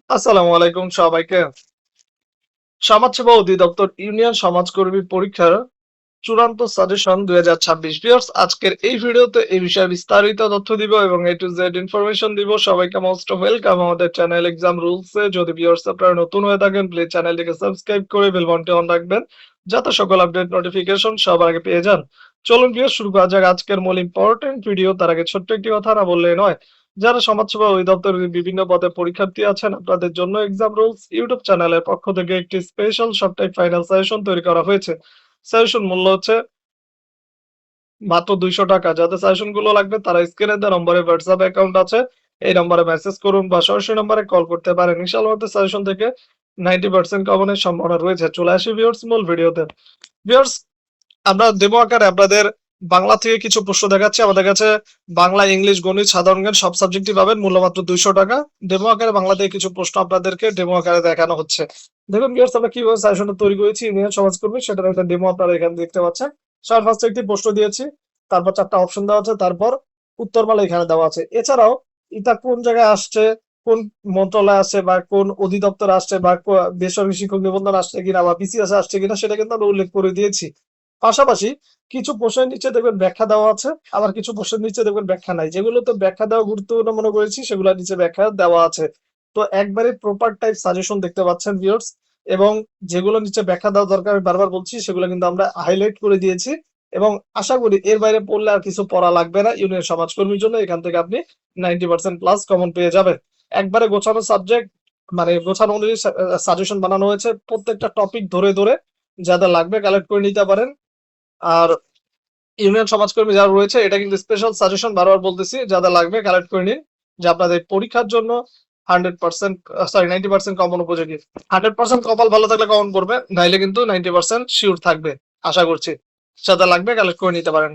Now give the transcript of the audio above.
আসসালামু আলাইকুম সবাইকে। সমাজসেবা অধিদপ্তর ইউনিয়ন সমাজকর্মী পরীক্ষার চূড়ান্ত সাজেশন 2026 ভিউয়ার্স, আজকের এই ভিডিওতে এই বিষয়ে বিস্তারিত তথ্য দিব এবং A to Z ইনফরমেশন দিব। সবাইকে মোস্ট ওয়েলকাম আমাদের চ্যানেল এক্সাম রুলসে। যদি ভিউয়ার্স আপনারা নতুন হয়ে থাকেন প্লিজ চ্যানেলটিকে সাবস্ক্রাইব করে বেল বাটনটি অন রাখবেন যাতে সকল আপডেট নোটিফিকেশন সবার আগে পেয়ে যান। চলুন ভিউয়ার্স শুরু করা যাক আজকের মূল ইম্পর্টেন্ট ভিডিও। তার আগে ছোট্ট একটি কথা না বললেই নয়, যারা সমাজসেবা অধিদপ্তরের বিভিন্ন পদে পরীক্ষার্থী আছেন আপনাদের জন্য এক্সাম রুলস ইউটিউব চ্যানেলের পক্ষ থেকে একটি স্পেশাল সপ্তাহে ফাইনাল সাজেশন তৈরি করা হয়েছে। সাজেশন মূল্য হচ্ছে মাত্র 200 টাকা। যাদের সাজেশন গুলো লাগবে তারা স্ক্রিনে দেওয়া নম্বরে হোয়াটসঅ্যাপ অ্যাকাউন্ট আছে, এই নম্বরে মেসেজ করুন বা সরাসরি নম্বরে কল করতে পারেন। ইনশাআল্লাহ আমাদের সাজেশন থেকে 90% কমনের সম্ভাবনা রয়েছে। চলে আসি ভিউয়ার্স মূল ভিডিওতে। ভিউয়ার্স, আমরা ডেমো আকারে আপনাদের বাংলা থেকে কিছু প্রশ্ন দেখাচ্ছি। আমাদের কাছে বাংলা, ইংলিশ, গণিত, সাধারণ জ্ঞান সব সাবজেক্টই পাবেন মূল্য মাত্র 200 টাকা। ডেমো আকারে বাংলা থেকে কিছু প্রশ্ন আপনাদেরকে ডেমো আকারে দেখানো হচ্ছে। দেখুন ভিউয়ার্স, আমরা কিভাবে সাজেশনটা তৈরি করেছি ইউনিয়ন সমাজকর্মী সেটার একটা ডেমো আপনারা এখানে দেখতে পাচ্ছেন। সবার ফার্স্টে একটি প্রশ্ন দিয়েছি, তারপর 4টা অপশন দেওয়া আছে, তারপর উত্তরমালা এখানে দেওয়া আছে। এছাড়াও এটা কোন জায়গায় আসছে, কোন মন্ত্রণালয়ে আসছে বা কোন অধিদপ্তর আসছে বা বেসরকারি শিক্ষক নিবন্ধন আসছে কিনা বা বিসিএস আসছে কিনা সেটা কিন্তু আমরা উল্লেখ করে দিয়েছি। পাশাপাশি কিছু প্রশ্নের নিচে দেখবেন ব্যাখ্যা দেওয়া আছে, আবার কিছু প্রশ্নের নিচে দেখবেন ব্যাখ্যা নাই। যেগুলোতে ব্যাখ্যা দেওয়া গুরুত্বপূর্ণ মনে করেছি সেগুলোর নিচে ব্যাখ্যা দেওয়া আছে। তো একবারে প্রপার টাইপ সাজেশন দেখতে পাচ্ছেন ভিউয়ার্স, এবং যেগুলো নিচে ব্যাখ্যা দেওয়া দরকার আমি বারবার বলছি সেগুলো কিন্তু আমরা হাইলাইট করে দিয়েছি এবং আশা করি এর বাইরে পড়লে আর কিছু পড়া লাগবে না। ইউনিয়ন সমাজকর্মীর জন্য এখান থেকে আপনি 90% প্লাস কমন পেয়ে যাবেন। একবারে গোছানো সাবজেক্ট, মানে গোছানো অনুযায়ী সাজেশন বানানো হয়েছে। প্রত্যেকটা টপিক ধরে ধরে যাদের লাগবে কালেক্ট করে নিতে পারেন। আর ইউনিয়ন সমাজকর্মী যারা রয়েছে এটা কিন্তু স্পেশাল সাজেশন, বারবার বলতেছি যাদের লাগবে কালেক্ট করে নিন, যে আপনাদের পরীক্ষার জন্য 100% 90% কমন উপযোগী। 100% কপাল ভালো থাকলে কমন পড়বে, নাইলে কিন্তু 90% শিওর থাকবে আশা করছি। যাদের লাগবে কালেক্ট করে নিতে পারেন।